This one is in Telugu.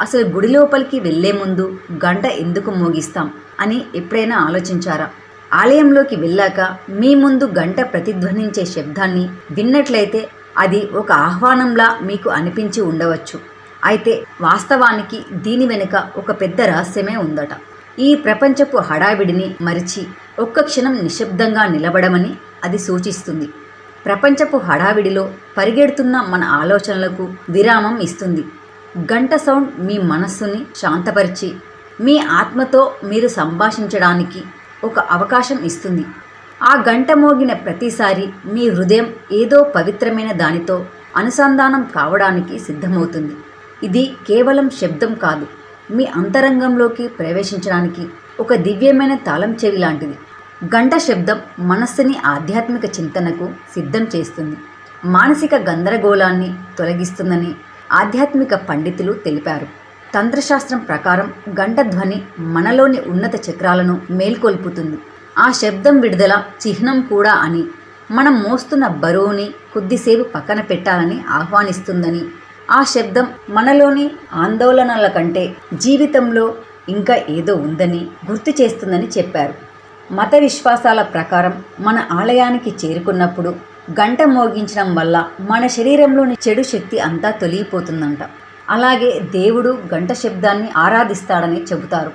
అసలు గుడి లోపలికి వెళ్లే ముందు గంట ఎందుకు మోగిస్తాం అని ఎప్పుడైనా ఆలోచించారా? ఆలయంలోకి వెళ్ళాక మీ ముందు గంట ప్రతిధ్వనించే శబ్దాన్ని విన్నట్లయితే అది ఒక ఆహ్వానంలా మీకు అనిపించి ఉండవచ్చు. అయితే వాస్తవానికి దీని వెనుక ఒక పెద్ద రహస్యమే ఉందట. ఈ ప్రపంచపు హడావిడిని మరిచి ఒక్క క్షణం నిశ్శబ్దంగా నిలబడమని అది సూచిస్తుంది. ప్రపంచపు హడావిడిలో పరిగెడుతున్న మన ఆలోచనలకు విరామం ఇస్తుంది. గంట సౌండ్ మీ మనస్సుని శాంతపరిచి మీ ఆత్మతో మీరు సంభాషించడానికి ఒక అవకాశం ఇస్తుంది. ఆ గంట మోగిన ప్రతిసారి మీ హృదయం ఏదో పవిత్రమైన దానితో అనుసంధానం కావడానికి సిద్ధమవుతుంది. ఇది కేవలం శబ్దం కాదు, మీ అంతరంగంలోకి ప్రవేశించడానికి ఒక దివ్యమైన తాళం చెవి లాంటిది. గంట శబ్దం మనస్సుని ఆధ్యాత్మిక చింతనకు సిద్ధం చేస్తుంది, మానసిక గందరగోళాన్ని తొలగిస్తుందని ఆధ్యాత్మిక పండితులు తెలిపారు. తంత్రశాస్త్రం ప్రకారం గంట ధ్వని మనలోని ఉన్నత చక్రాలను మేల్కొల్పుతుంది. ఆ శబ్దం విడుదల చిహ్నం కూడా అని, మనం మోస్తున్న బరువుని కొద్దిసేపు పక్కన పెట్టాలని ఆహ్వానిస్తుందని, ఆ శబ్దం మనలోని ఆందోళనల కంటే జీవితంలో ఇంకా ఏదో ఉందని గుర్తు చేస్తుందని చెప్పారు. మత విశ్వాసాల ప్రకారం మన ఆలయానికి చేరుకున్నప్పుడు గంట మోగించడం వల్ల మన శరీరంలోని చెడు శక్తి అంతా తొలగిపోతుందంట. అలాగే దేవుడు గంట శబ్దాన్ని ఆరాధిస్తాడని చెబుతారు.